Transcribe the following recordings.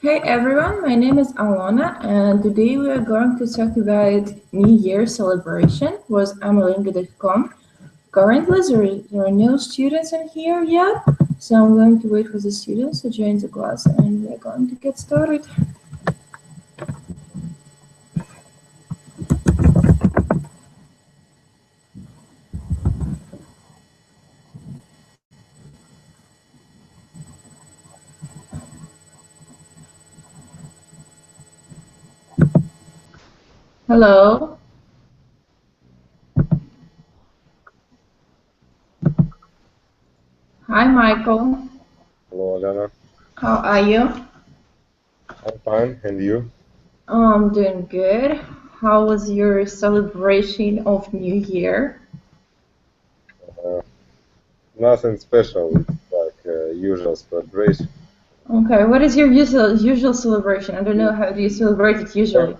Hey everyone, my name is Alona, and today we are going to talk about New Year celebration with Amilingo.com. Currently, there are no students in here yet, so I'm going to wait for the students to join the class, and we're going to get started. Hello. Hi, Michael. Hello, Alona. How are you? I'm fine, and you? I'm doing good. How was your celebration of New Year? Uh, Nothing special. It's like usual celebration. Okay, what is your usual celebration? I don't know, how do you celebrate it usually?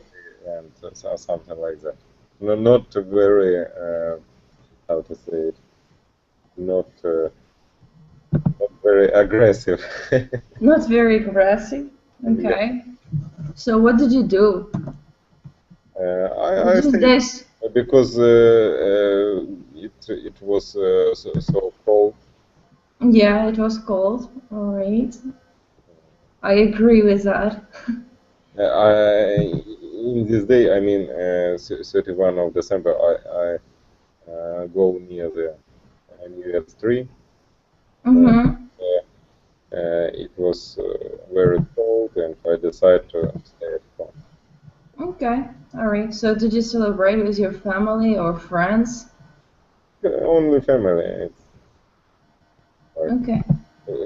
And something like that. No, not very, how to say it, not, not very aggressive. Not very aggressive. Yeah. Okay. So what did you do? I These think days, because it was so cold. yeah, it was cold. All right. I agree with that. In this day, I mean, 31 of December, I go near the New Year's tree. Mm-hmm. It was very cold, and I decided to stay at home. Okay. All right. So did you celebrate with your family or friends? Only family. It's like Okay.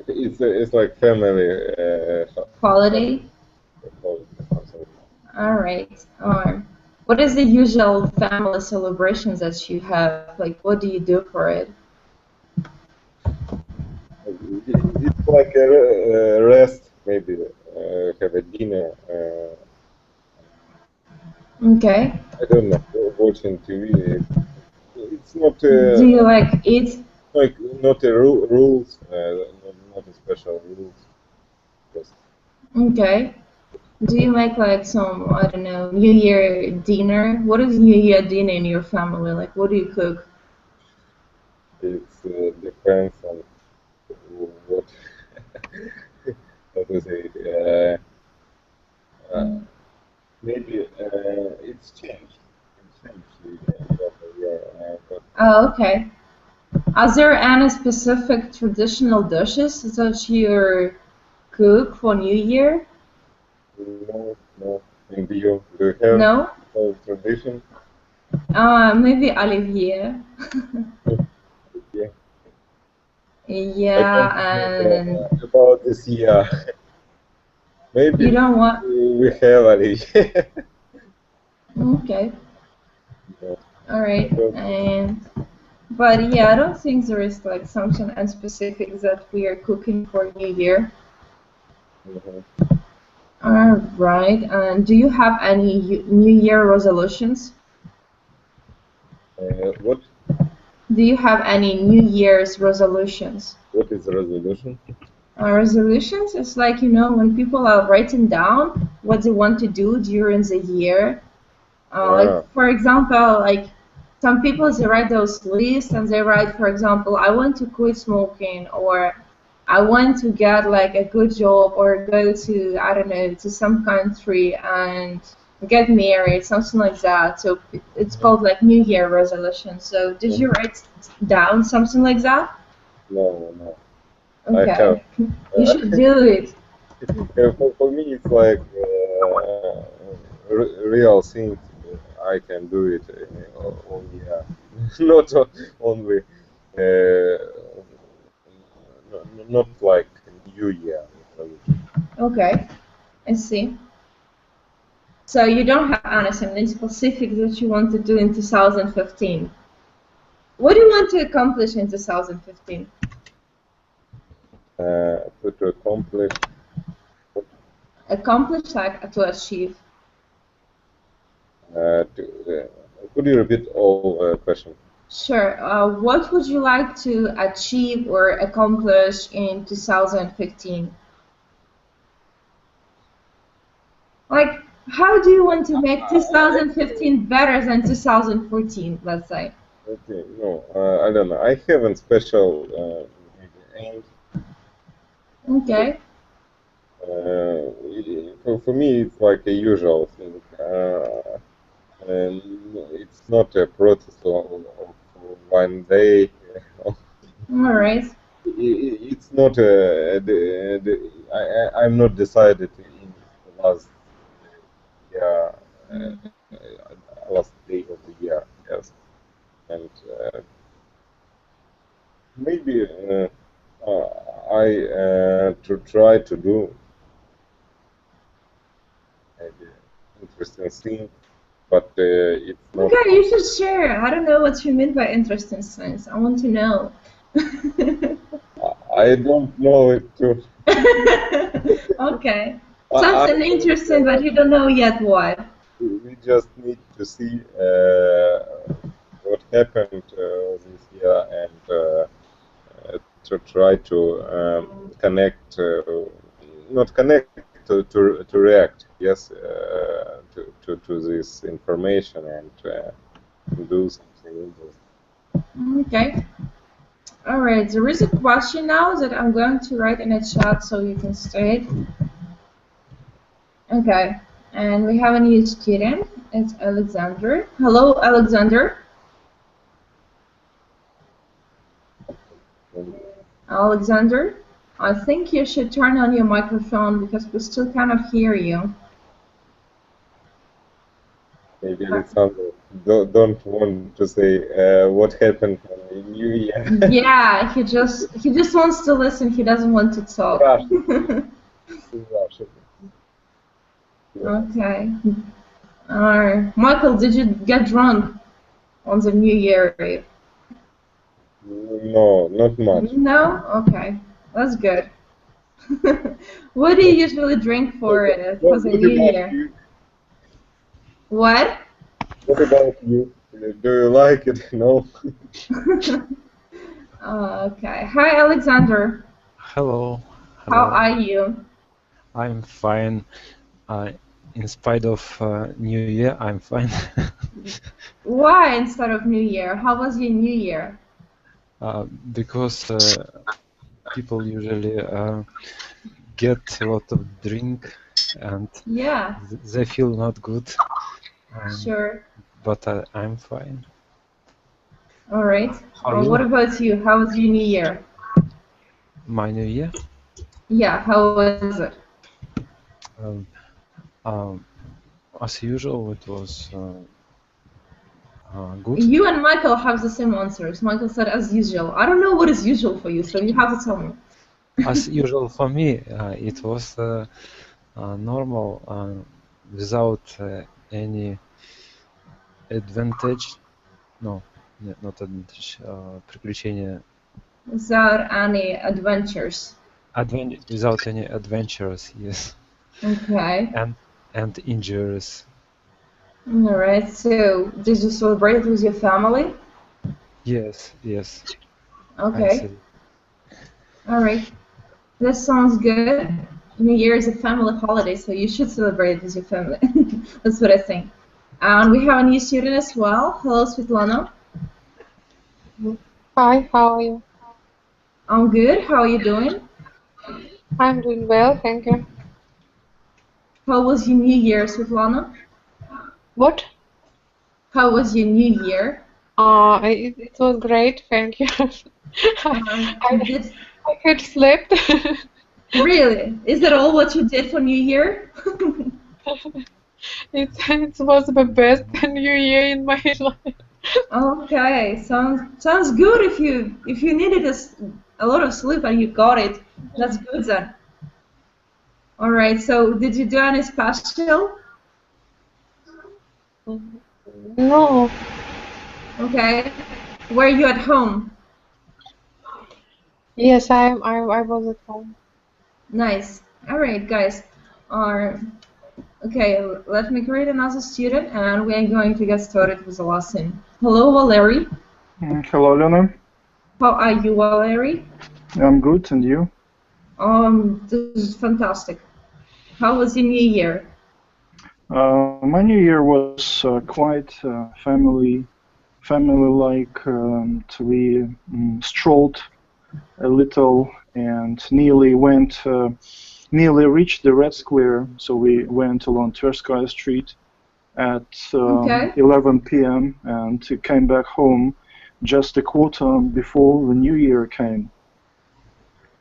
it's like family Holiday? holiday, something. All right. What is the usual family celebrations that you have? Like, what do you do for it? It's like a rest, maybe have a dinner. Okay. I don't know, watching TV. It's not Do you like eat? like not a rules, not a special rules. Just Okay. Do you make like some, I don't know, New Year dinner? What is New Year dinner in your family? Like, what do you cook? it depends on what how to say it. Uh, Maybe it's changed. It's changed year by year. But Oh, okay. Are there any specific traditional dishes that you cook for New Year? no, no. And do you have No? a tradition? Maybe Olivier. Yeah. I don't Yeah, remember and about this year. you Maybe don't want. we have Ali. Okay, Yeah. all right. But, And but yeah, I don't think there is like something specific that we are cooking for New Year. mhm. All right. And do you have any New Year resolutions? What Do you have any New Year's resolutions? is the resolution? Resolutions is like, when people are writing down what they want to do during the year. Like, Ah, for example, like some people, they write those lists and they write, for example, I want to quit smoking, or I want to get like a good job, or go to, I don't know, to some country and get married, something like that. So it's mhm. called like New Year resolution. So did you Mhm. write down something like that? No, no. I have. Okay, you should do it. For me, it's like real things. I can do it all year, not only not like New Year resolution. Okay, I see. So you don't have anything specific that you want to do in 2015. What do you want to accomplish in 2015? To accomplish. Accomplish, like to achieve. Could you repeat all question? Sure. What would you like to achieve or accomplish in 2015? Like, how do you want to make 2015 better than 2014, let's say? Okay, no, I don't know. I haven't special aim. Okay. For me, it's like a usual thing. And it's not a process of 1 day. All right. It's not I'm not decided in the last year, last day of the year. Yes, and maybe I to try to do maybe interesting thing, but it's not. Okay, you should share. I don't know what you mean by interesting things. I want to know. I don't know it too. Okay. Something interesting, but you don't know yet what. We just need to see what happened this year and to try to connect, not connect, to react, yes, to this information and do something interesting. Okay. All right. There is a question now that I'm going to write in a chat so you can stay. Okay. And we have a new student. It's Alexander. Hello, Alexander. Alexander, I think you should turn on your microphone because we still cannot hear you. Maybe Alexander don't want to say what happened in the New Year. Yeah, he just wants to listen. He doesn't want to talk. Okay. Michael, did you get drunk on the New Year Eve? No, not much. No? Okay. That's good. What do you usually drink for the New Year? What? What about you? Do you like it? No? Okay. Hi, Alexander. Hello. How are you? I'm fine. In spite of New Year, I'm fine. Why instead of New Year? How was your New Year? Because people usually get a lot of drink and Yeah. they feel not good. Sure. But I'm fine. All right. What about you? How was your New Year? My New Year? Yeah, how was it? As usual, it was good. You and Michael have the same answers. Michael said as usual. I don't know what is usual for you, so you have to tell me. As usual for me, it was normal, without any advantage. No, not advantage. Приключения. Without any adventures. Without any adventures, yes. Okay. And injuries. All right. So, did you celebrate with your family? Yes. Okay. All right. That sounds good. New Year is a family holiday, so you should celebrate with your family. That's what I think. And we have a new student as well. Hello, Svetlana. Hi, how are you? I'm good. How are you doing? I'm doing well, thank you. How was your New Year, Svetlana? What? How was your New Year? It was great, thank you. I had slept. Really? Is that all what you did for New Year? It was the best New Year in my life. Okay, sounds good. If you needed a lot of sleep and you got it, that's good then. All right. So did you do any special? No. Okay. Were you at home? Yes, I was at home. Nice. All right, guys. Okay, let me create another student, and we are going to get started with the lesson. Hello, Valerie. Hello, Alona. How are you, Valerie? I'm good, and you? This is fantastic. How was your New Year? My New Year was quite family-like. We strolled a little and nearly reached the Red Square. So we went along Tverskaya Street at 11 p.m. and came back home just a quarter before the New Year came.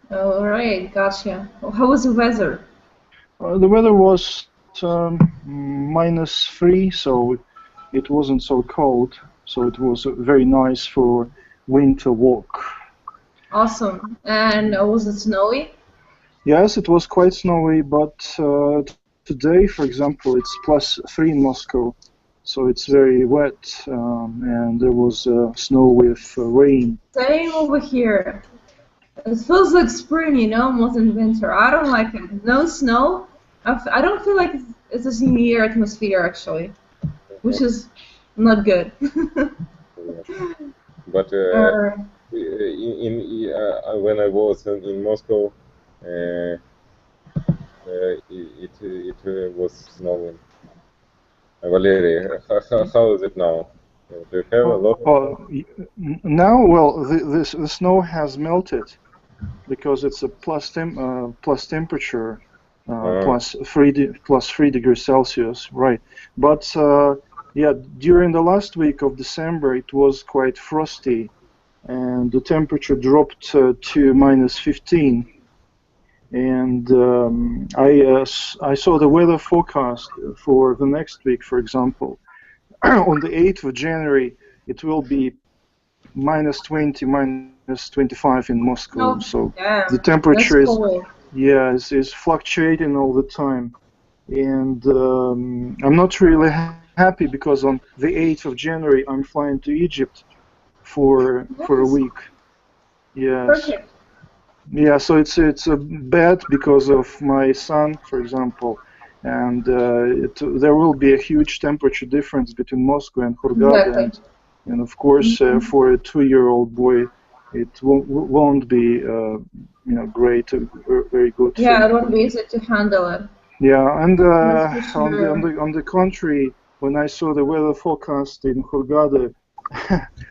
All right, gotcha. How was the weather? The weather was -3, so it wasn't so cold. So it was very nice for winter walk. Awesome. And was it snowy? Yes, it was quite snowy, but today, for example, it's +3 in Moscow, so it's very wet, and there was snow with rain. Same over here. It feels like spring, you know, more than winter. I don't like it. No snow. I don't feel like it's a New Year atmosphere, actually, which is not good. But when I was in Moscow, it was snowing. Valery, how is it now? Do you have a lot? Now, well, the snow has melted because it's a plus temperature, +3 degrees Celsius, right? But yeah, during the last week of December, it was quite frosty, and the temperature dropped to -15. And I saw the weather forecast for the next week, for example. On the 8th of January, it will be -20, -25 in Moscow. Oh, so yeah, the temperature is is fluctuating all the time. And I'm not really happy because on the 8th of January, I'm flying to Egypt for a week. Yes. Perfect. Yeah, so it's bad because of my son, for example, and there will be a huge temperature difference between Moscow and Hurghada, Exactly. and of course for a 2-year-old boy, it won't be great, very good. Yeah, it won't be easy to handle it. Yeah, and That's for sure. on the contrary, when I saw the weather forecast in Hurghada,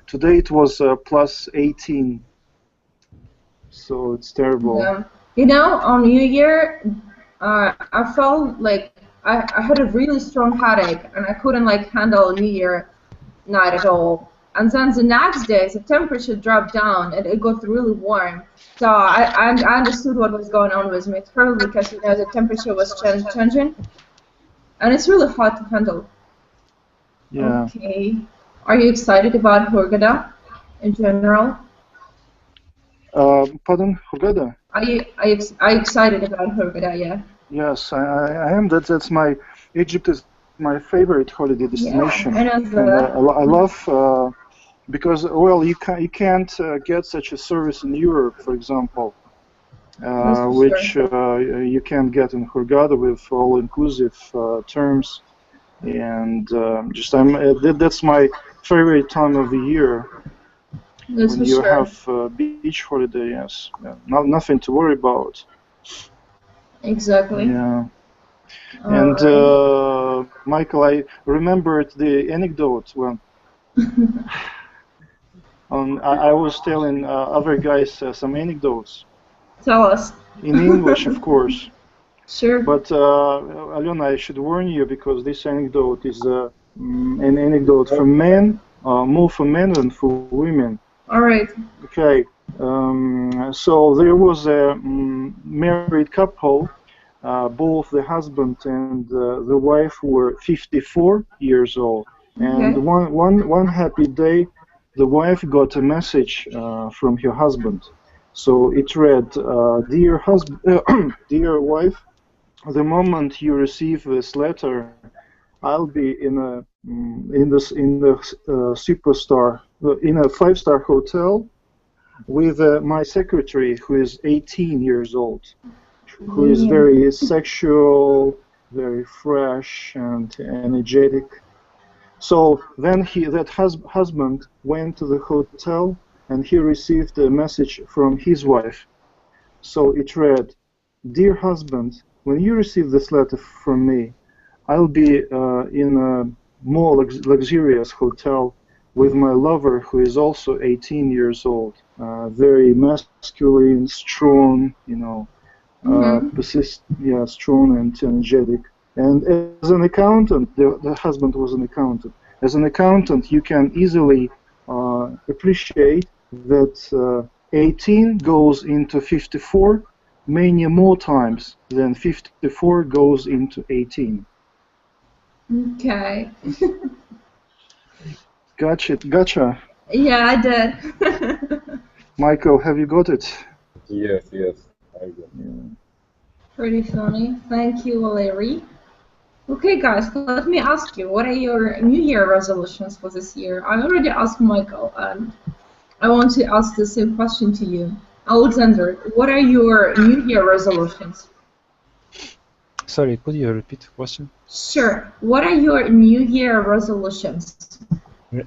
today it was +18. So it's terrible. Yeah. You know, on New Year, I felt like I had a really strong headache and I couldn't like handle New Year night at all. And then the next day, the temperature dropped down and it got really warm. So I understood what was going on with me. It's probably because, you know, the temperature was changing. And it's really hard to handle. Yeah. Okay. Are you excited about Hurghada in general? Pardon, Hurghada? Are you excited about Hurghada? Yeah. Yes, I am. That's my Egypt is my favorite holiday destination. Yeah, I know that. And I love because well you can't get such a service in Europe, for example, which you can get in Hurghada with all-inclusive terms, and that's my favorite time of the year. That's when you have beach holiday, yes, nothing to worry about. Exactly. Yeah. And Michael, I remembered the anecdote when I was telling other guys some anecdotes. Tell us. In English, of course. Sure. But Alona, I should warn you because this anecdote is an anecdote for men, more for men than for women. All right. Okay. So there was a married couple. Both the husband and the wife were 54 years old. And one happy day, the wife got a message from her husband. So it read, "Dear husband, dear wife, the moment you receive this letter, I'll be in the superstar, in a 5-star hotel with my secretary, who is 18 years old, who is very sexual, very fresh and energetic." So then that husband went to the hotel and he received a message from his wife. So it read, "Dear husband, when you receive this letter from me, I'll be in a more luxurious hotel with my lover, who is also 18 years old, very masculine, strong, you know, strong and energetic. And as an accountant, the husband was an accountant. As an accountant, you can easily appreciate that 18 goes into 54 many more times than 54 goes into 18. Okay. Gotcha. Yeah, I did. Michael, have you got it? Yes, I got it. Pretty funny. Thank you, Valerie. Okay, guys, let me ask you, what are your New Year resolutions for this year? I already asked Michael, and I want to ask the same question to you. Alexander, what are your New Year resolutions? Sorry, could you repeat the question? Sure. What are your New Year resolutions? Sorry,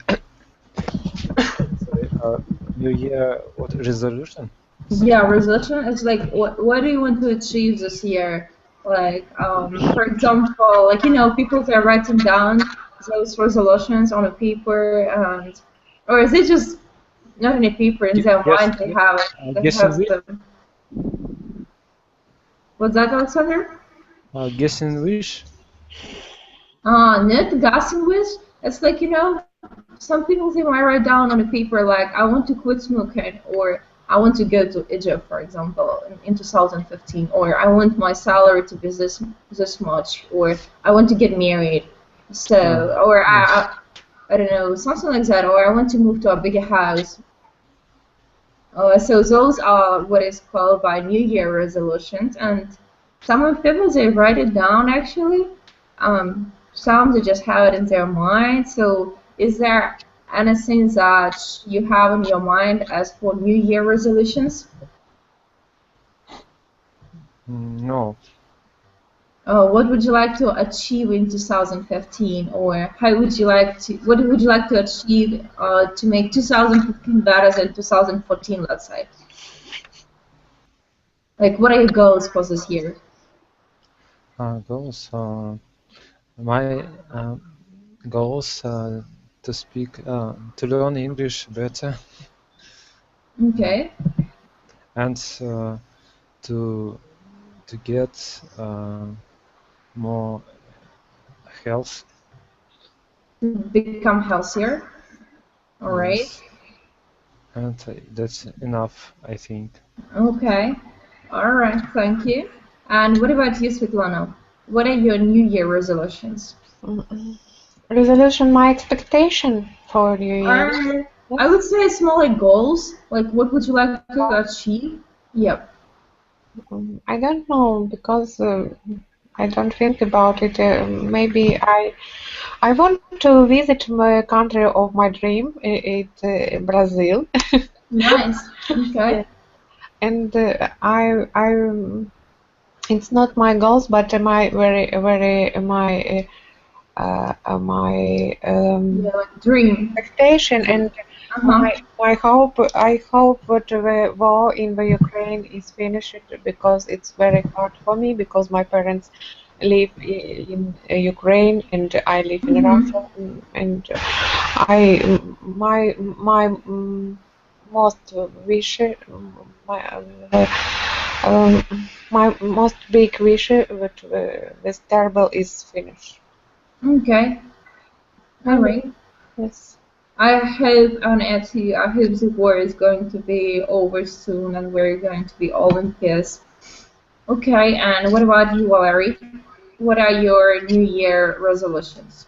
New Year, what resolution? Yeah, resolution is like, what do you want to achieve this year? Like, for example, like, you know, people are writing down those resolutions on a paper, and, or is it just not in a paper, in their mind they have them? What's that, Alexander? Guessing wish? Not guessing wish. It's like, you know, some people they might write down on a paper like, I want to quit smoking, or I want to go to Egypt, for example, in 2015, or I want my salary to be this much, or I want to get married, so, or I don't know, something like that, or I want to move to a bigger house. So those are what is called by New Year resolutions, and some people they write it down actually. Some they just have it in their mind. So is there anything that you have in your mind as for New Year resolutions? No. What would you like to achieve in 2015, or how would you like to? What would you like to achieve to make 2015 better than 2014? Let's say. Like, what are your goals for this year? Goals. My goals to speak, to learn English better. Okay. And to get more health. To become healthier. All right. Yes. And that's enough, I think. Okay. All right. Thank you. And what about you, Svetlana? What are your New Year resolutions? Resolution, my expectation for New Year. I would say it's more like goals. Like, what would you like to achieve? Yep. I don't know, because I don't think about it. Maybe I want to visit my country of my dream. It's Brazil. Nice. Okay. Yeah. And it's not my goals, but my dream, expectation, and my hope. I hope that the war in the Ukraine is finished, because it's very hard for me, because my parents live in Ukraine and I live in Russia, and my most wish, my most big wish that this terrible is finished. Okay. All right. Yes. I hope, and actually, I hope the war is going to be over soon and we're going to be all in peace. Okay, and what about you, Valerie? What are your New Year resolutions?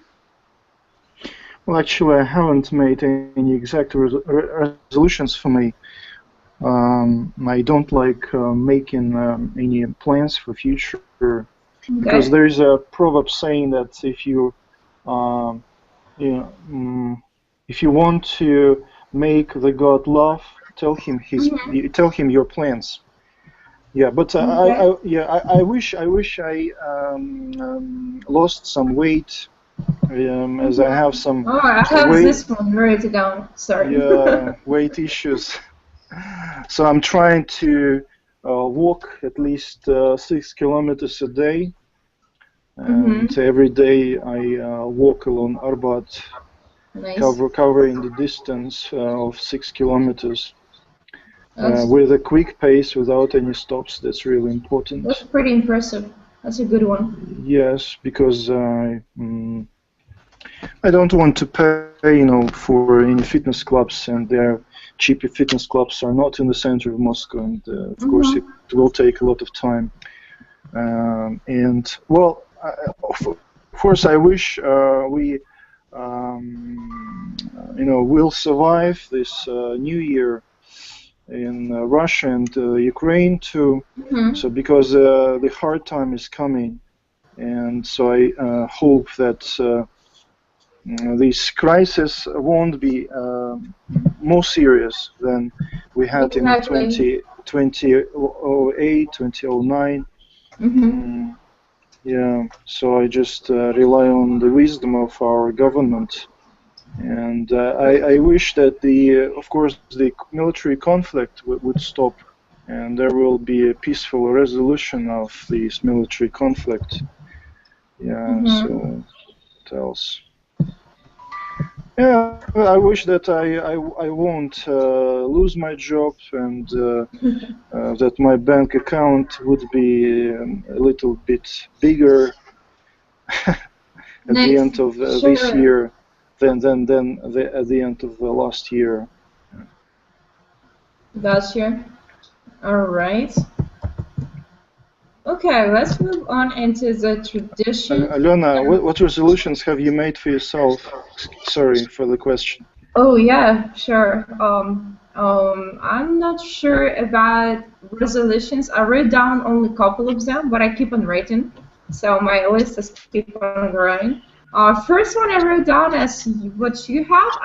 Well, actually, I haven't made any exact resolutions for me. I don't like making any plans for future, because there is a proverb saying that if you if you want to make the God laugh, tell him your plans. Yeah, but I wish I lost some weight, as I have some. Oh, I have this one written down. Sorry. Yeah, weight issues. So I'm trying to walk at least 6 kilometers a day. And every day I walk along Arbat, Nice. covering the distance of 6 kilometers with a quick pace without any stops. That's really important. That's pretty impressive. That's a good one. Yes, because I don't want to pay, for any fitness clubs, and their cheap fitness clubs are not in the center of Moscow, and of course it will take a lot of time. And well, of course, I wish we, will survive this new year in Russia and Ukraine too. So because the hard time is coming, and so I hope that this crisis won't be more serious than we had in 2008, 2009. Yeah, so I just rely on the wisdom of our government, and I wish that of course, the military conflict would stop, and there will be a peaceful resolution of this military conflict. Yeah, so what else? Yeah, I wish that I won't lose my job, and that my bank account would be a little bit bigger at the end of this year than at the end of the last year. Gotcha. All right. Okay, let's move on into the tradition. Alona, what resolutions have you made for yourself? Sorry for the question. Oh yeah, sure. I'm not sure about resolutions. I wrote down only a couple of them, but I keep on writing, so my list is keep on growing. First one I wrote down is what you have.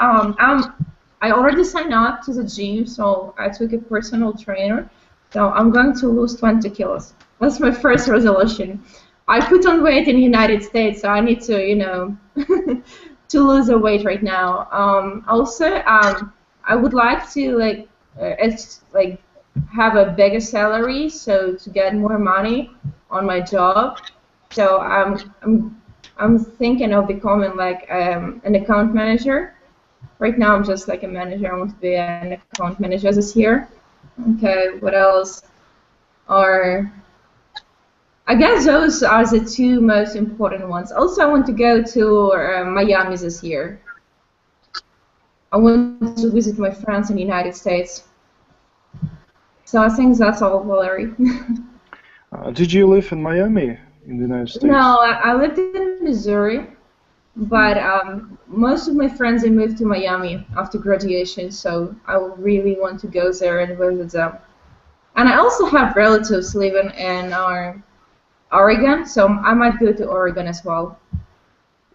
I already signed up to the gym, so I took a personal trainer. So I'm going to lose 20 kilos. That's my first resolution. I put on weight in the United States, so I need to, to lose the weight right now. Also, I would like to have a bigger salary, so to get more money on my job. So I'm thinking of becoming like an account manager. Right now I'm just like a manager. I want to be an account manager this year. Okay, what else? I guess those are the two most important ones. Also, I want to go to Miami this year. I want to visit my friends in the United States. So I think that's all, Valerie. Did you live in Miami in the United States? No, I lived in Missouri, but most of my friends they moved to Miami after graduation, so I really want to go there and visit them. And I also have relatives living in Oregon, so I might go to Oregon as well.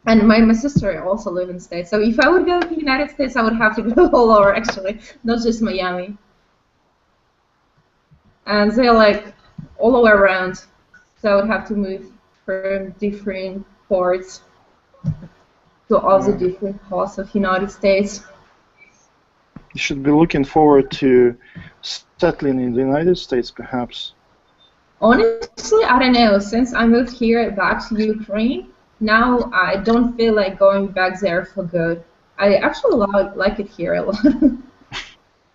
And my sister also lives in the States, so if I would go to the United States, I would have to go all over, actually, not just Miami. And they're like all over around, so I would have to move from different parts to all the different parts of the United States. You should be looking forward to settling in the United States, perhaps. Honestly, I don't know. Since I moved here back to Ukraine, now I don't feel like going back there for good. I actually like it here a lot.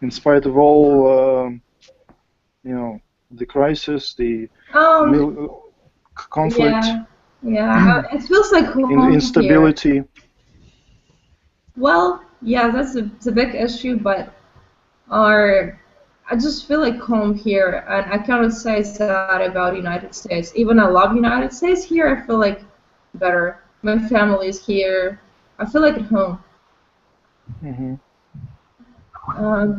In spite of all, the crisis, the conflict, it feels like home instability. Here. Well, yeah, that's a big issue, but I just feel like home here, and I cannot say that about the United States. Even I love United States, here I feel like better. My family is here. I feel like at home.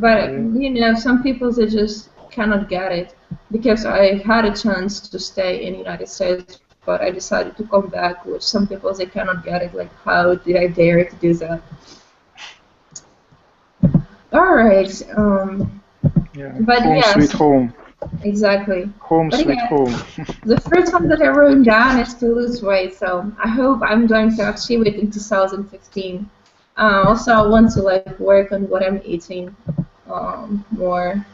But some people they just cannot get it, because I had a chance to stay in the United States, but I decided to come back, which some people they cannot get it. Like, how did I dare to do that? All right. But home sweet home. Exactly. Home sweet home. The first one that I wrote down is to lose weight, so I hope I'm going to achieve it in 2015. Also, I want to work on what I'm eating more.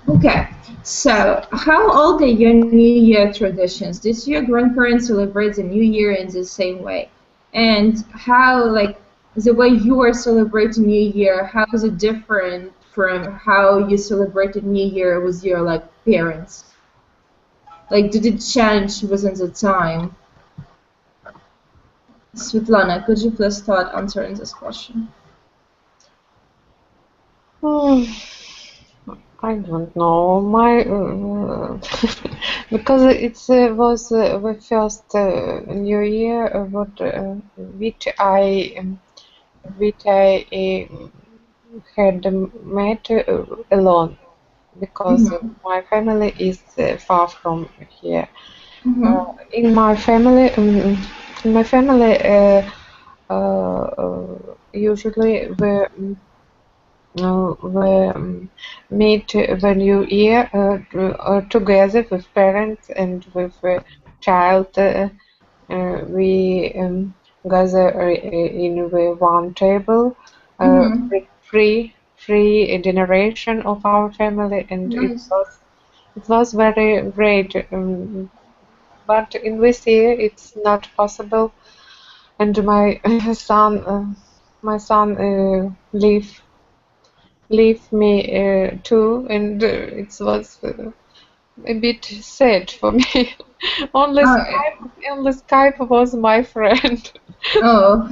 Okay, so how old are your New Year traditions? Did your grandparents celebrate the New Year in the same way? And how, like, the way you are celebrating New Year, how is it different from how you celebrated New Year with your, like, parents? Like, did it change within the time? Svetlana, could you please start answering this question? I don't know. My because it was the first New Year which I had met alone, because my family is far from here. In my family, usually we meet the New Year together with parents and with child. We gather in the one table, free generation of our family, and Nice. it was very great. But in this year it's not possible, and my son leave me too, and it was a bit sad for me. Only Skype was my friend. Oh.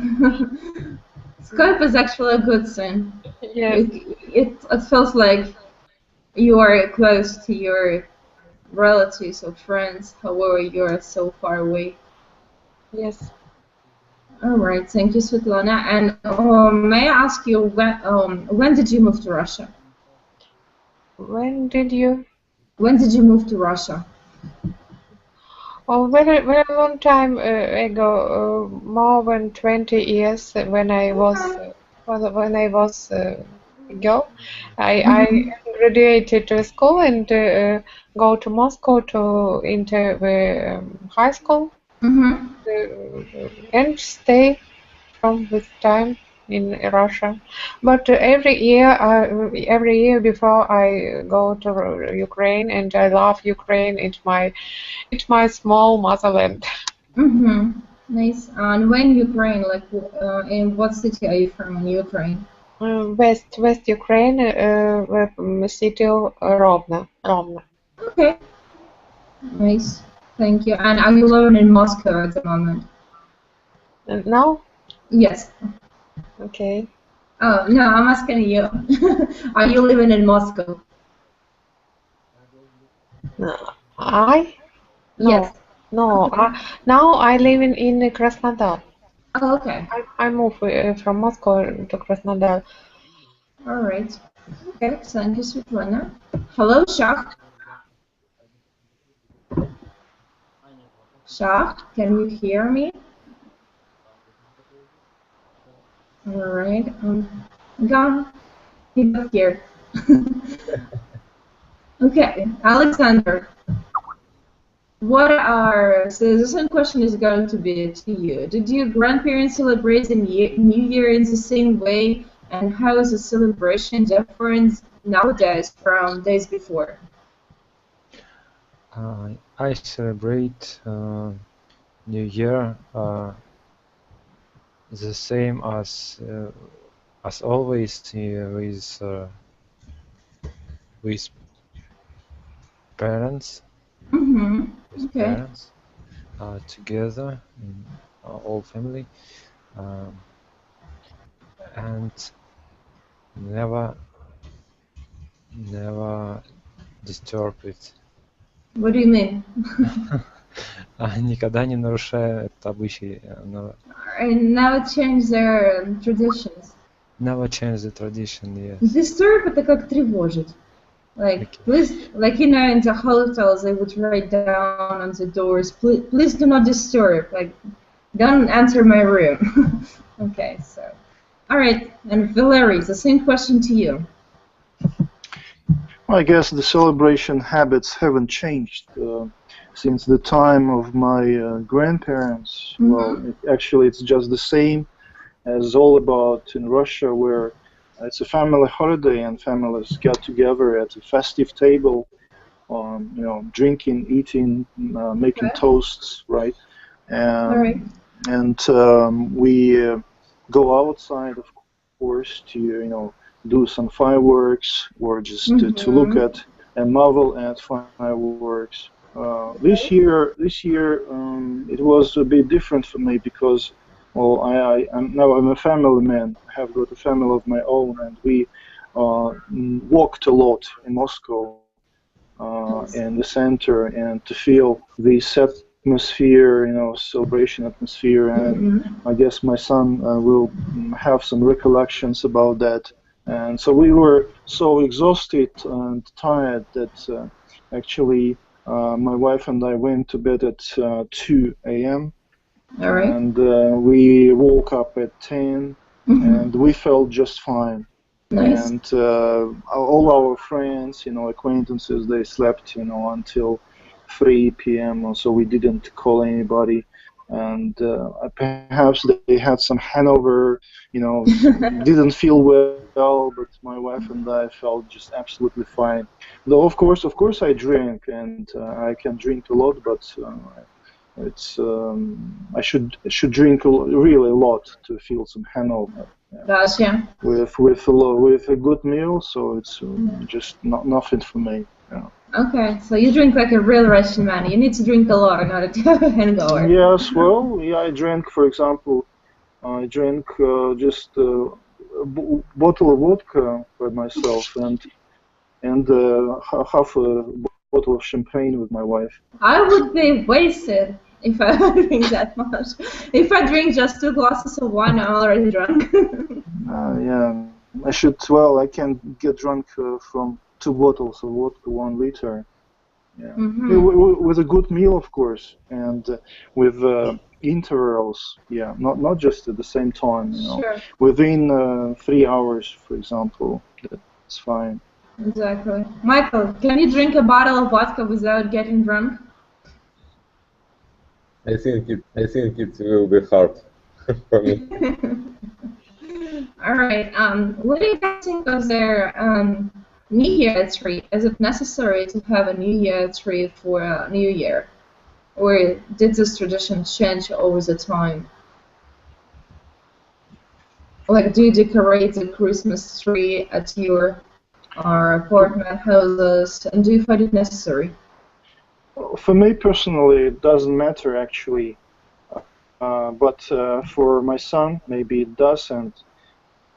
Skype is actually a good thing. Yes. It feels like you are close to your relatives or friends, however you are so far away. Yes. All right, thank you, Svetlana. And may I ask you when did you move to Russia? When did you? When did you move to Russia? Oh, very long time ago, more than 20 years. When I was a girl, I graduated to school and go to Moscow to enter the high school and stay from this time in Russia. But every year before I go to Ukraine, and I love Ukraine. It's my small motherland. Nice. And when Ukraine, like, in what city are you from in Ukraine? West Ukraine, city of Rovno. Okay. Nice. Thank you. And are you living in Moscow at the moment? Now? Yes. Okay. Oh, no, I'm asking you. Are you living in Moscow? I? No. Yes. No. Now I live in Krasnodar. Oh, okay. I moved from Moscow to Krasnodar. All right. Okay, thank you, Svetlana. Hello, Shah. Shah, can you hear me? All right. Gone. He got here. Okay, Alexander. So the same question is going to be to you. Did your grandparents celebrate the New Year in the same way? And how is the celebration different nowadays from days before? I celebrate New Year the same as always with parents. With Okay. parents together, in all family, and never disturb it. What do you mean? Никогда не нарушая этот обычай. And now change their traditions. Never change the tradition, yes. Disturb это как тревожить. Like, please, like, you know, in the hotels, they would write down on the doors, please do not disturb, like, don't enter my room. Okay, so, all right, and Valerie, the same question to you. I guess the celebration habits haven't changed since the time of my grandparents. Well, actually, it's just the same as all about in Russia, where it's a family holiday, and families get together at a festive table, you know, drinking, eating, making toasts, right? And we go outside, of course, to, you know, do some fireworks, or just to look at and marvel at fireworks. This year, it was a bit different for me because, well, I'm a family man. I have got a family of my own, and we walked a lot in Moscow, in the center, and to feel this atmosphere, you know, celebration atmosphere. And I guess my son will have some recollections about that. And so we were so exhausted and tired that actually my wife and I went to bed at 2 a.m. And we woke up at 10, and we felt just fine. Nice. And all our friends, you know, acquaintances, they slept, you know, until 3 p.m. or so. We didn't call anybody. And perhaps they had some hangover, you know, didn't feel well, but my wife and I felt just absolutely fine. Though, of course, I drank, and I can drink a lot, but it's I should drink really a lot to feel some hangover. Gotcha. With a good meal, so it's just nothing for me. Yeah. Okay, so you drink like a real Russian man. You need to drink a lot in order to have a hangover. Yes, well, yeah, I drank, for example, just a bottle of vodka by myself, and half a bottle of champagne with my wife. I would be wasted if I drink that much. If I drink just 2 glasses of wine, I'm already drunk. Yeah, I should. Well, I can get drunk from 2 bottles of vodka, 1 liter. Yeah, with a good meal, of course, and with intervals. Yeah, not just at the same time. You know, Sure. within 3 hours, for example, that's fine. Exactly. Michael, can you drink a bottle of vodka without getting drunk? I think it will be hard for me. All right. What do you guys think of their New Year tree? Is it necessary to have a New Year tree for a New Year, or did this tradition change over the time? Like, do you decorate the Christmas tree at your apartment houses, and do you find it necessary? For me personally, it doesn't matter actually, but for my son, maybe it does. And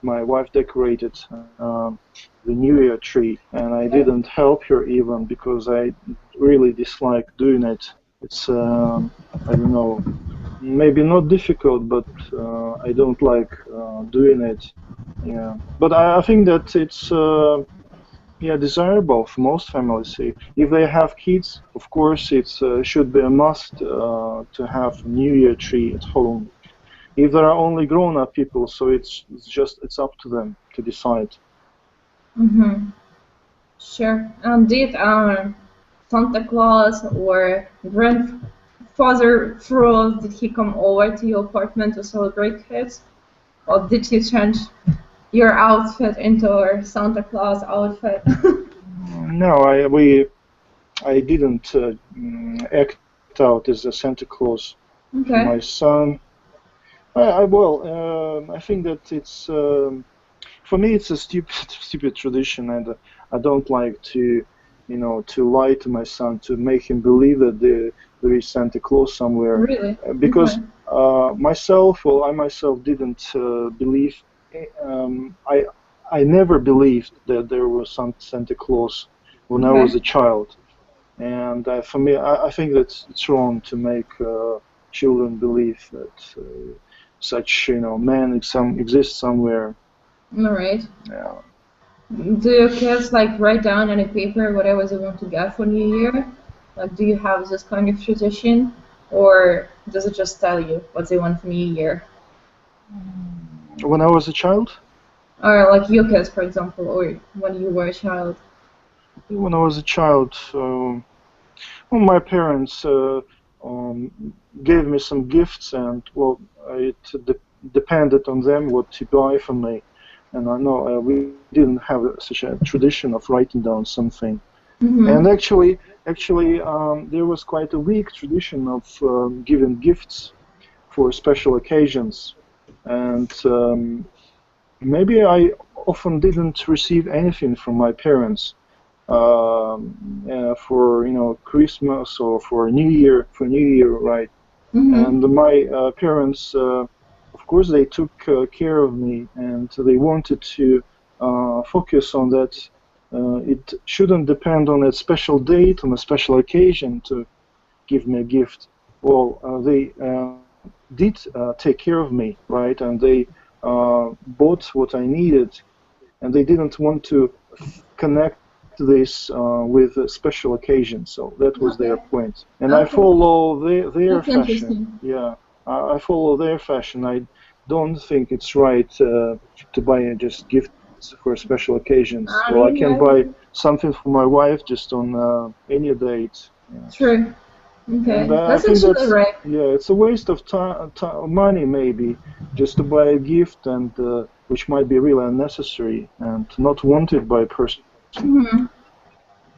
my wife decorated the New Year tree, and I didn't help her even because I really dislike doing it. It's I don't know, maybe not difficult, but I don't like doing it. Yeah, but I think that it's desirable for most families. If they have kids, of course, it should be a must to have a New Year tree at home. If there are only grown-up people, so it's up to them to decide. Sure. Did Santa Claus or grandfather Frost, did he come over to your apartment to celebrate kids? Or did you change your outfit into a Santa Claus outfit? No, I didn't act out as a Santa Claus. Okay. For my son. I think that it's for me it's a stupid tradition, and I don't like to, you know, to lie to my son to make him believe that there is Santa Claus somewhere. Really? Because I myself didn't believe. I never believed that there was some Santa Claus when I was a child, and for me, I think that it's wrong to make children believe that such, you know, man exists somewhere. All right. Yeah. Do your kids like write down on a paper whatever they want to get for New Year? Like, do you have this kind of tradition, or does it just tell you what they want for New Year? When I was a child? Or like your kids, for example, or when you were a child? When I was a child, well, my parents gave me some gifts, and well, it depended on them what to buy for me. and I know we didn't have such a tradition of writing down something. Mm-hmm. And actually, there was quite a weak tradition of giving gifts for special occasions, and maybe I often didn't receive anything from my parents for Christmas or for New Year, right? Mm-hmm. And my parents, of course, they took care of me, and they wanted to focus on that. It shouldn't depend on a special date, on a special occasion to give me a gift. Well, they did take care of me, right? And they bought what I needed, and they didn't want to connect this with a special occasion. So that was their point. And I follow their fashion. Yeah, I follow their fashion. I don't think it's right to buy just gifts for special occasions. Well, I can buy something for my wife just on any date. Yeah. True. Okay, And, that's I think actually right. Yeah, it's a waste of money maybe just to buy a gift, and which might be really unnecessary and not wanted by a person. Mm-hmm.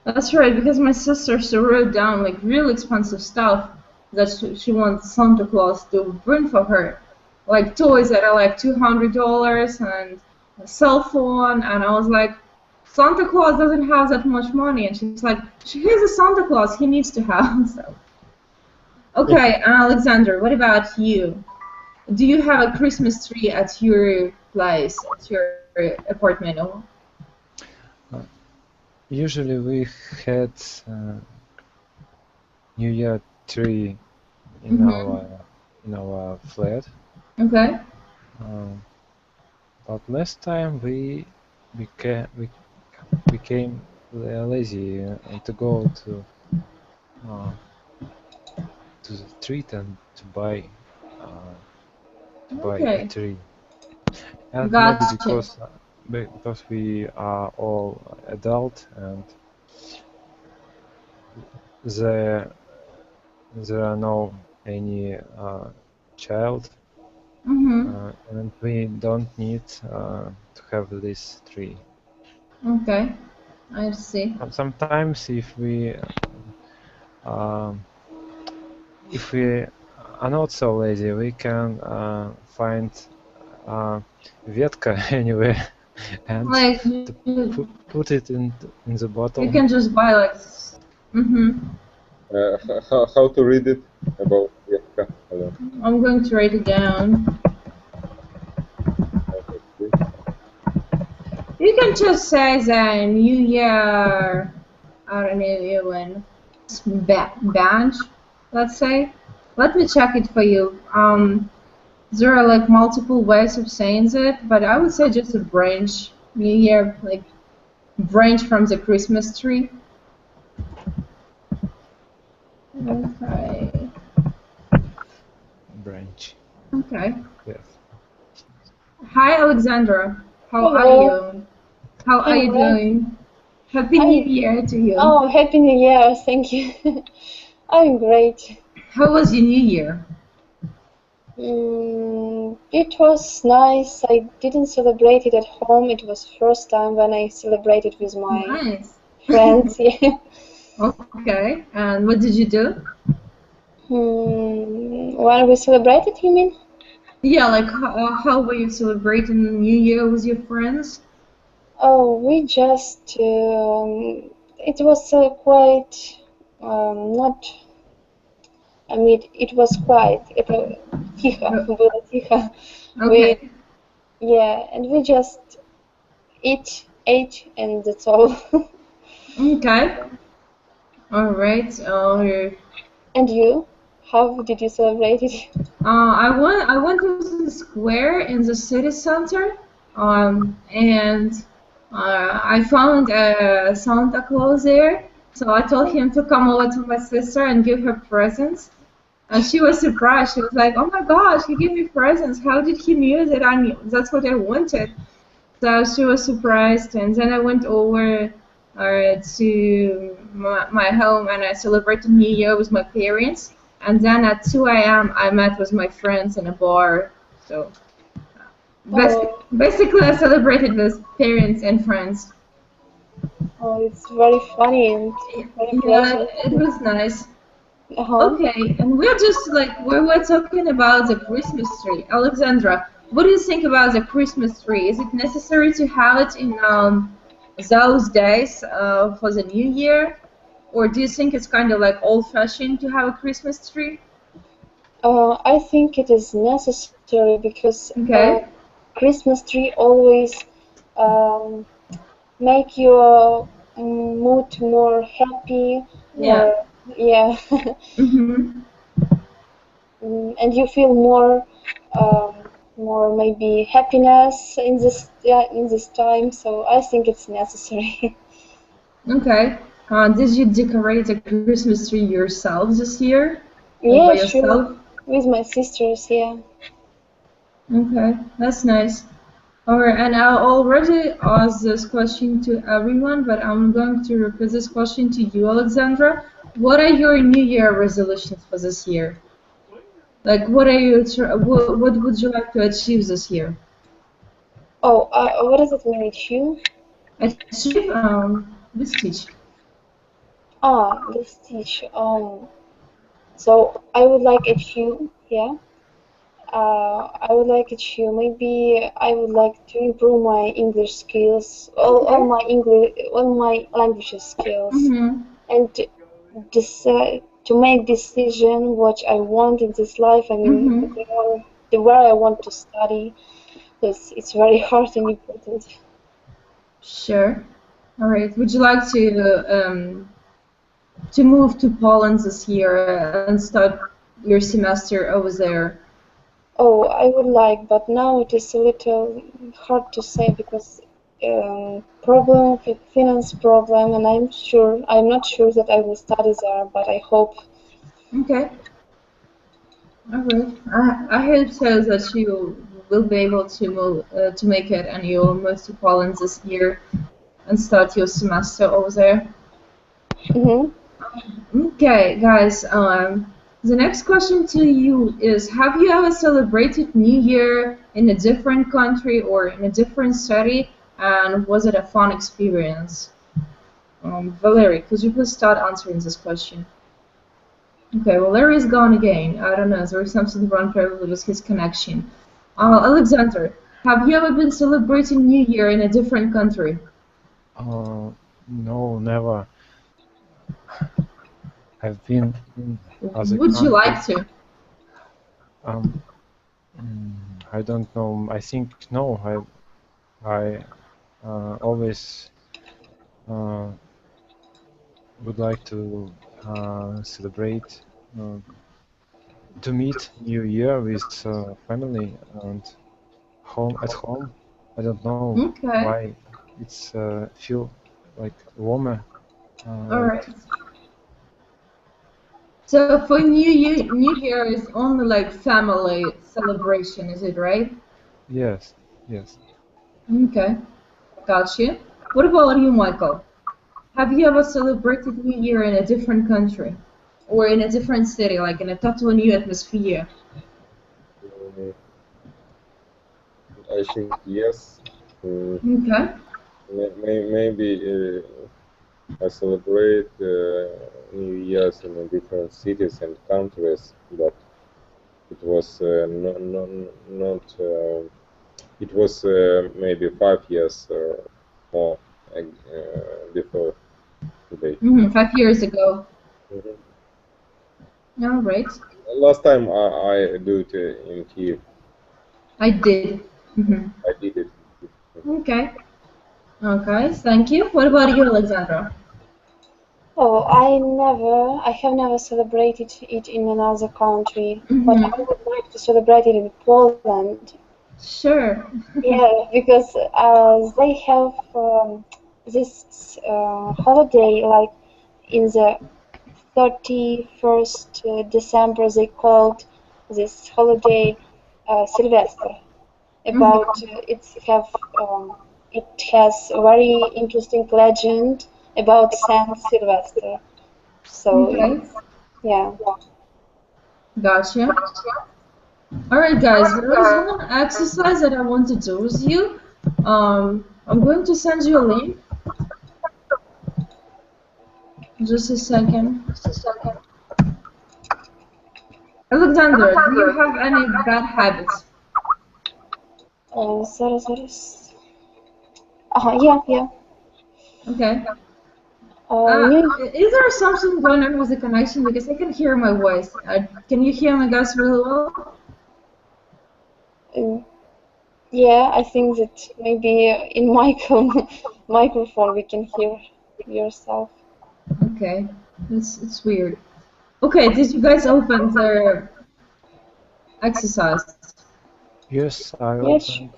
That's right, because my sister wrote down like real expensive stuff that she wants Santa Claus to bring for her, like toys that are like $200 and a cell phone, and I was like, Santa Claus doesn't have that much money, and she's like, here's a Santa Claus, he needs to have. So. Okay, Alexander, what about you? Do you have a Christmas tree at your place, at your apartment? Or? Usually we had New Year tree in our flat. Okay. But last time we became lazy to go to the street and to buy a tree. And maybe because we are all adult and there are no any child, and we don't need to have this tree. Okay, I see. Sometimes if we are not so lazy, we can find ветка anywhere and like, put it in the bottle. You can just buy like. How to read it about ветка? I'm going to write it down. You can just say the New Year, I don't know, even bench, let's say. Let me check it for you. There are like multiple ways of saying it, but I would say just a branch. New Year, like branch from the Christmas tree. Okay. Branch. Okay. Yes. Hi, Alexandra. How Hello. are you? How are you doing? Happy New Year to you. Oh, Happy New Year. Thank you. I'm great. How was your New Year? It was nice. I didn't celebrate it at home. It was first time when I celebrated with my friends. Yeah. Okay. And what did you do? When we celebrated, you mean? Yeah, like how were you celebrating the New Year with your friends? Oh, we just, it was quite, not, I mean, it was quiet. Это тихо, было тихо. Okay. Yeah, and we just ate, and that's all. Okay. All right. And you? How did you celebrate it? I went to the square in the city center, and I found a Santa Claus there. So I told him to come over to my sister and give her presents. And she was surprised. She was like, "Oh my gosh, he gave me presents. How did he know that I knew? That's what I wanted." So she was surprised, and then I went over to my home and I celebrated New Year with my parents. And then at 2 a.m. I met with my friends in a bar. So Basically, I celebrated with parents and friends. Oh, it's very funny and very pleasant. It was nice. Uh-huh. Okay, and we're just like we were talking about the Christmas tree. Alexandra, what do you think about the Christmas tree? Is it necessary to have it in those days for the New Year, or do you think it's kind of like old-fashioned to have a Christmas tree? I think it is necessary because Okay. Christmas tree always make your mood more happy, Yeah. yeah, Mm-hmm. and you feel more maybe happiness in this time. So I think it's necessary. Okay. Did you decorate a Christmas tree yourself this year? Like by Yeah, sure. yourself? With my sisters, yeah. Okay, that's nice. Alright, and I already asked this question to everyone, but I'm going to repeat this question to you, Alexandra. What are your New Year resolutions for this year? Like, what what would you like to achieve this year? Oh, what does it mean with you? Achieve, this teach. Ah, the stitch. So I would like achieve, yeah. I would like achieve. Maybe I would like to improve my English skills, all my language skills, Mm-hmm. and decide to make decision what I want in this life. I mean, Mm-hmm. where I want to study. It's very hard and important. Sure. Alright. Would you like to move to Poland this year and start your semester over there? Oh, I would like, but now it is a little hard to say because finance problem, and I'm not sure that I will study there, but I hope. Okay. All right. I hope so that you will be able to to make it and you'll move to Poland this year and start your semester over there. Mm-hmm. Okay, guys. The next question to you is: have you ever celebrated New Year in a different country or in a different city, and was it a fun experience? Valerie, could you please start answering this question? Okay, well, Larry is gone again. I don't know. There is something wrong probably with his connection. Alexander, have you ever been celebrating New Year in a different country? No, never. I've been in other Would you countries. like to? I don't know. I think no. I always would like to celebrate to meet New Year with family and at home. I don't know Okay. why it's feel like warmer. All right. So for New Year is only like family celebration, is it right? Yes, yes. Okay, got you. What about you, Michael? Have you ever celebrated New Year in a different country or in a different city, like in a total new atmosphere? I think yes. Okay. Maybe I celebrate New Year's in different cities and countries, but it was not. It was maybe 5 years or more before today. 5 years ago. Mm-hmm. All right. Last time I do it in Kiev. I did. I did it. Okay. Okay. Thank you. What about you, Alexandra? Oh, I have never celebrated it in another country, but I would like to celebrate it in Poland. Sure. Yeah, because they have this holiday like in the 31st December. They called this holiday Sylvester. About it has a very interesting legend about Saint Sylvester. So Okay. yeah. Gotcha. Alright guys, there is one exercise that I want to do with you. I'm going to send you a link. Just a second. Alexander, do you have any bad habits? Sorry. Yeah. Okay. New Is there something going on with the connection? Because I can hear my voice. Can you hear me guys really well? Yeah, I think that maybe in microphone we can hear yourself. Okay, it's weird. Okay, did you guys open the exercise? Yes, I Yes. opened.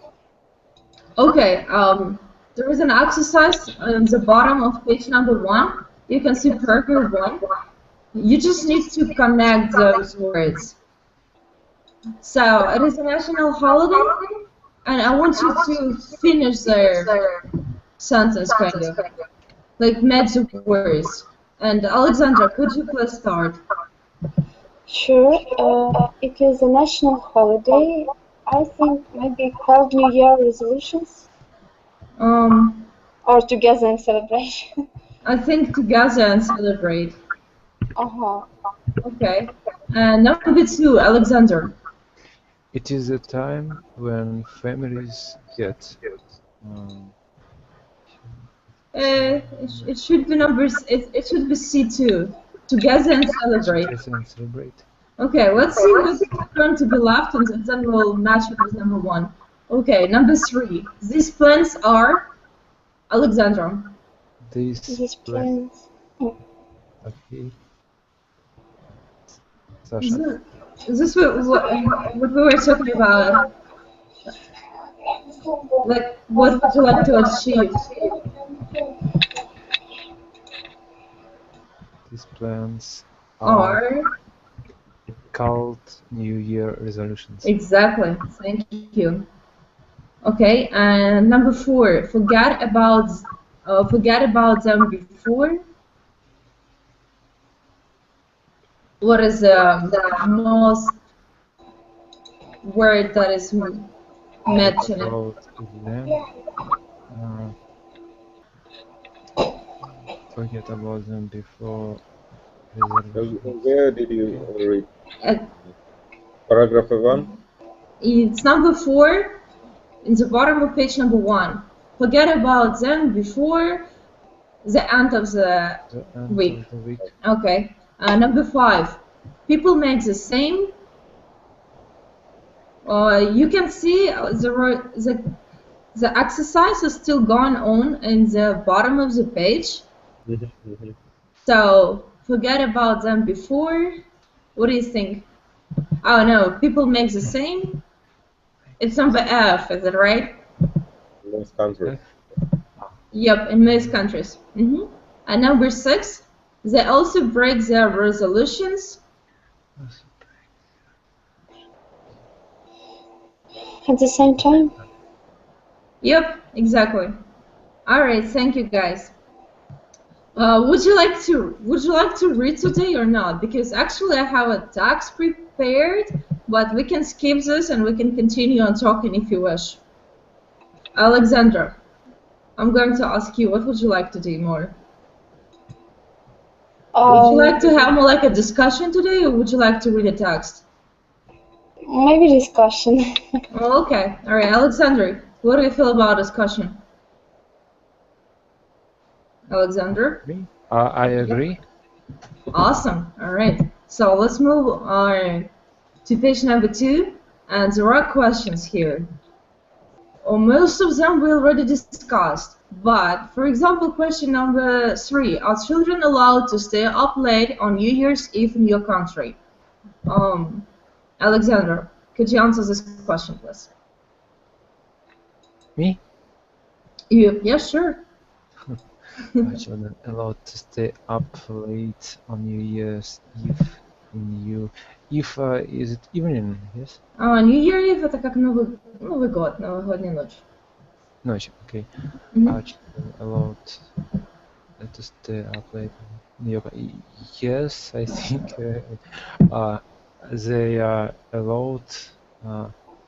Okay, there is an exercise on the bottom of page number 1. You can see paragraph 1. You just need to connect those words. So it is a national holiday, and I want you to finish the sentence, kind of, like match the words. And Alexandra, could you please start? Sure. It is a national holiday. I think maybe called New Year resolutions or together and celebration. I think together and celebrate. Okay. Number 2, Alexander. It is a time when families get. It should be it should be C2. Together and celebrate. Together and celebrate. Okay, let's see what's going to be left, and then we'll match it with number 1. Okay, number 3. These plants are Alexandra. These plants. Okay. Sasha. Is this what we were talking about? Like, what would you like to achieve? These plans are called New Year resolutions. Exactly. Thank you. Okay, and number 4. Forget about them before. What is the most word that is mentioned? Forget about them before. Where did you read? Paragraph 1? It's number 4 in the bottom of page number 1. Forget about them before the end of the week. Okay. Number 5. People make the same. You can see the exercise is still going on in the bottom of the page. So forget about them before. What do you think? Oh no, people make the same. It's number F, is it right? In most countries. Yep, in most countries. And number 6, they also break their resolutions. At the same time? Yep, exactly. All right, thank you guys. Would you like to read today or not? Because actually I have a text prepared, but we can skip this and we can continue on talking if you wish. Alexandra, I'm going to ask you, what would you like to do more? Would you like to have more like a discussion today, or would you like to read a text? Maybe discussion. Oh, okay. All right, Alexandra, what do you feel about discussion? Alexander? I agree. Awesome. All right. So let's move on to page number 2, and there are questions here. Most of them we already discussed, but for example, question number 3: Are children allowed to stay up late on New Year's Eve in your country? Alexander, could you answer this question, please? Me? You? Yeah, sure. Are children allowed to stay up late on New Year's Eve in you? Eve, is it evening, yes? New Year Eve это как Новый год, новогодняя ночь. Ночь, okay. Are children allowed to stay up late in New York? Yes, I think they are allowed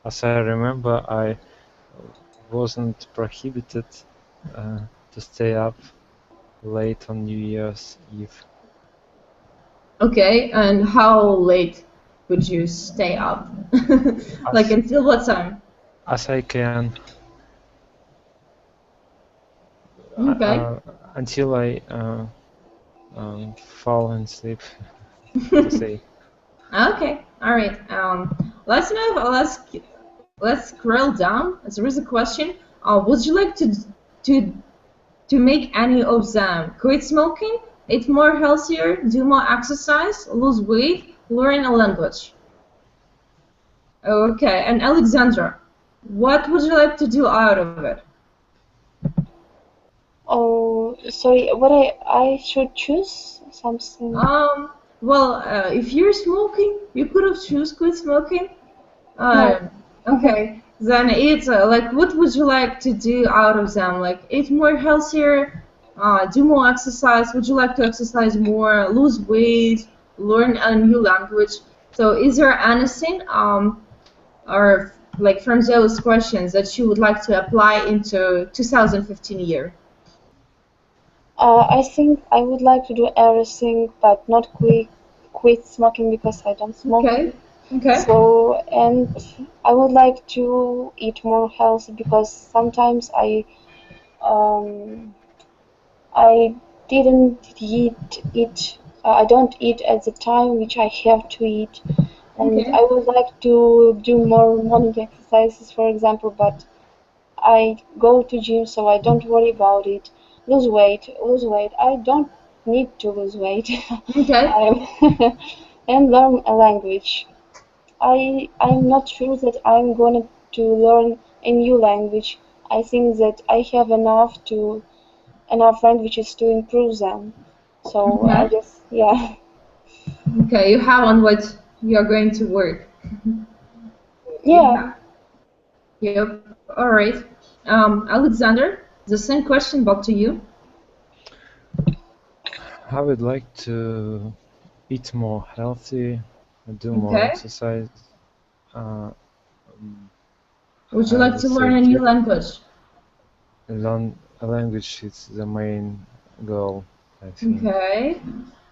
as I remember, I wasn't prohibited to stay up late on New Year's Eve. Okay, and how late would you stay up? Like until what time? As I can. Okay. Until I fall asleep, to say. Okay, all right. Let's move. Let's scroll down. There is a question. Would you like to make any of them? Quit smoking, eat more healthier, do more exercise, lose weight, learn a language. Okay, and Alexandra, what would you like to do out of it? Oh, sorry. What I should choose something. Well, if you're smoking, you could have choose quit smoking. No. Okay, then it's like, what would you like to do out of them? Like, eat more healthier, do more exercise. Would you like to exercise more, lose weight, learn a new language? So, is there anything, or like from those questions that you would like to apply into 2015 year? I think I would like to do everything, but not quit smoking because I don't smoke. Okay. Okay. So, and I would like to eat more healthy because sometimes I didn't eat. I don't eat at the time which I have to eat, and Okay. I would like to do more morning exercises, for example. But I go to gym, so I don't worry about it. Lose weight. I don't need to lose weight. Okay. And learn a language. I'm not sure that I'm going to learn a new language. I think that I have enough languages to improve them. So I just yeah. Okay, you have on what you're going to work. Yeah. Yep. All right. Alexander, the same question, but to you. I would like to eat more healthy, do more exercise. Would you like to learn a new language? Learn a language is the main goal, I think. Okay.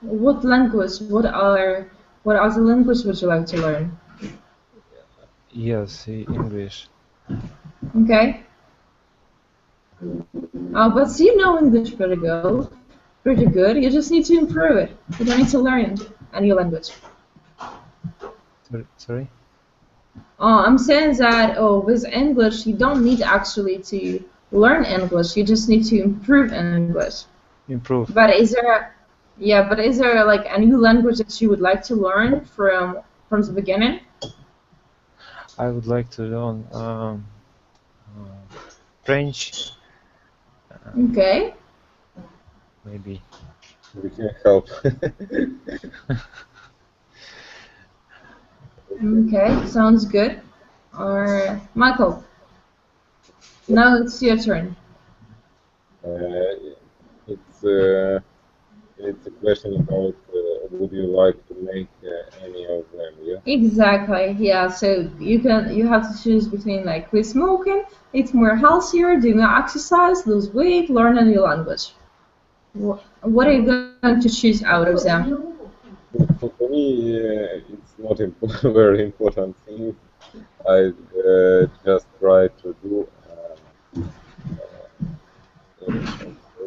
What language? What other language would you like to learn? Yes, English. Okay. But you know English pretty good. Pretty good. You just need to improve it. You don't need to learn a new language. Sorry? I'm saying that with English, you don't need actually to learn English. You just need to improve in English. Improve. But is there like a new language that you would like to learn from the beginning? I would like to learn French. Okay. Maybe. We can help. Okay, sounds good. Or Michael, now it's your turn. It's a question about would you like to make any of them, yeah? Exactly, yeah. So you have to choose between like quit smoking, eat more healthier, do more exercise, lose weight, learn a new language. What are you going to choose out of them? For me, it's not very important thing. I just try to do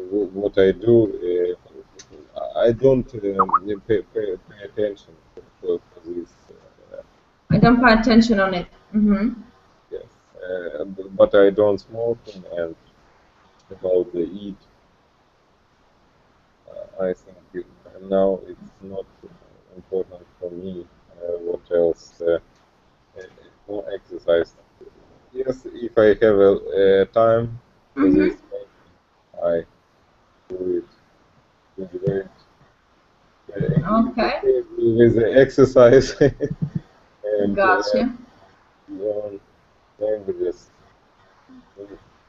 what I do. I don't pay attention for this. I don't pay attention on it. Yes, but I don't smoke, and about the eat, I think now it's not important for me. What else? More exercise. Yes, if I have a time for this, I do it. With the exercise and gotcha. Learn languages.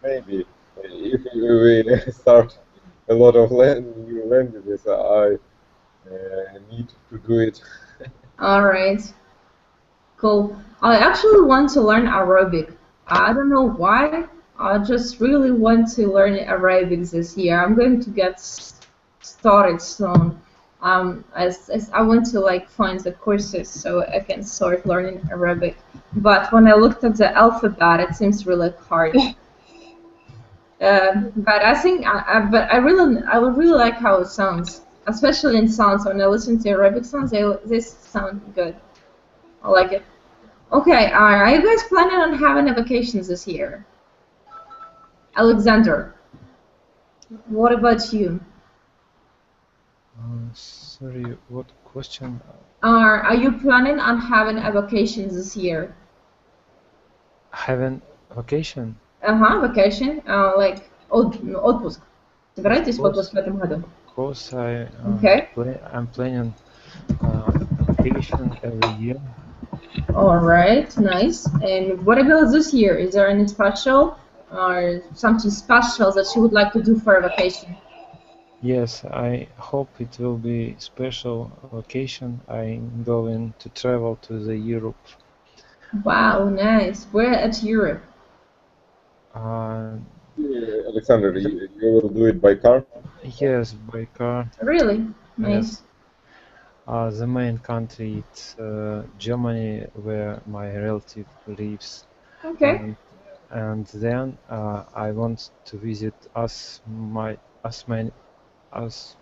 Maybe if we start a lot of new languages, I need to do it. All right. Cool. I actually want to learn Arabic. I don't know why. I just really want to learn Arabic this year. I'm going to get started soon. As I want to like find the courses so I can start learning Arabic. But when I looked at the alphabet, it seems really hard. But I think, but I would really like how it sounds, especially in sounds. When I listen to Arabic sounds, they sound good. I like it. Okay, are you guys planning on having a vacations this year? Alexander, what about you? Sorry, what question? Are you planning on having a vacations this year? Having vacation? Vacation, like отпуск. Собираетесь в отпуск в этом году? Of course, Okay. I'm planning vacation every year. All right, nice. And what about this year? Is there any special or something special that you would like to do for a vacation? Yes, I hope it will be special vacation. I'm going to travel to the Europe. Wow, nice. Where at Europe? Alexander, you will do it by car? Yes, by car. Really? Nice. Yes. The main country is Germany, where my relative lives. Okay. And then I want to visit as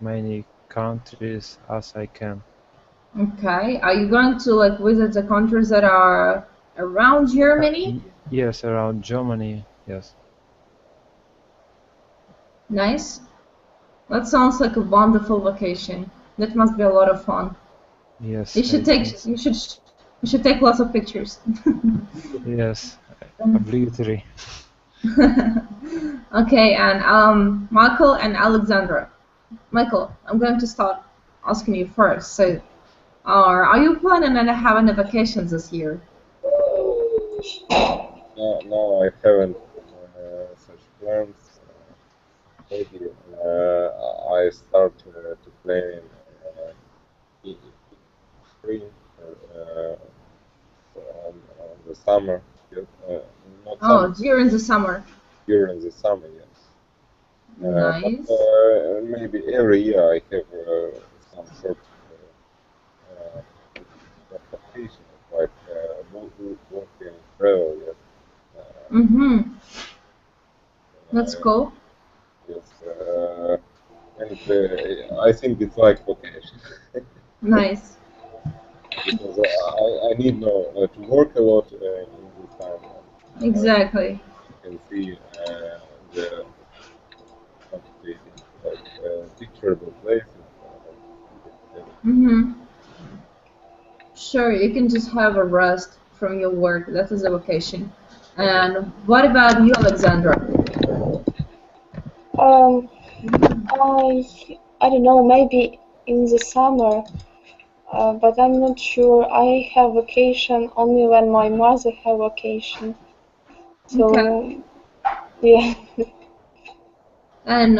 many countries as I can. Okay. Are you going to like visit the countries that are around Germany? Yes, around Germany. Yes. Nice. That sounds like a wonderful vacation. That must be a lot of fun. Yes. You should take lots of pictures. Yes, obligatory. Okay, and Michael and Alexandra. Michael, I'm going to start asking you first. So, are you planning on having a vacation this year? No, I haven't such plans. Maybe I start to plan in spring on the summer. Not during the summer. during the summer, yes. Nice. But, maybe every year I have some sort of vacation, like working travel. Yes. That's cool. Yes, and I think it's like vacation. Nice. Because I need to work a lot in this time. Exactly. You can see the picturable places. Sure, you can just have a rest from your work. That is a vacation. And what about you, Alexandra? I don't know, maybe in the summer, but I'm not sure. I have vacation only when my mother have vacation. So, Okay. yeah. And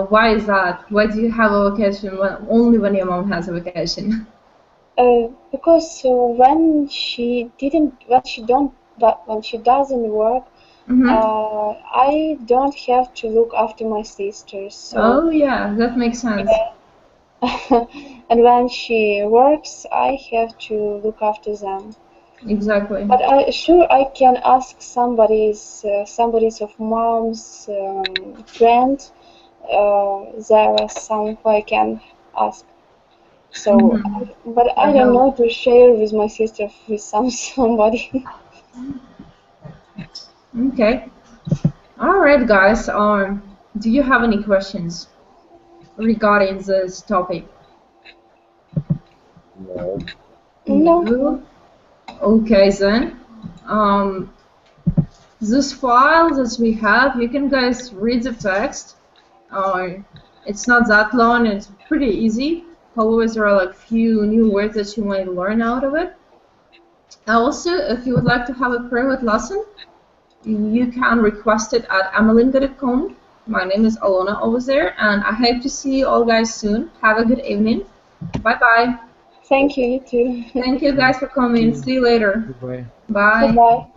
why is that? Why do you have a vacation only when your mom has a vacation? Because when she doesn't work, I don't have to look after my sisters. So, oh yeah, that makes sense. and when she works, I have to look after them. Exactly. But I can ask somebody's of mom's friend. There are some who I can ask. So, but I don't know to share with my sister with somebody. Okay. All right, guys. Do you have any questions regarding this topic? No. No. Okay, then. This file that we have, you can guys read the text. It's not that long. It's pretty easy. Always there are like few new words that you might learn out of it. Also, if you would like to have a private lesson, you can request it at amilingo.com. My name is Alona over there, and I hope to see you all guys soon. Have a good evening. Bye-bye. Thank you, you too. Thank you guys for coming. See you later. Goodbye. Bye. Goodbye.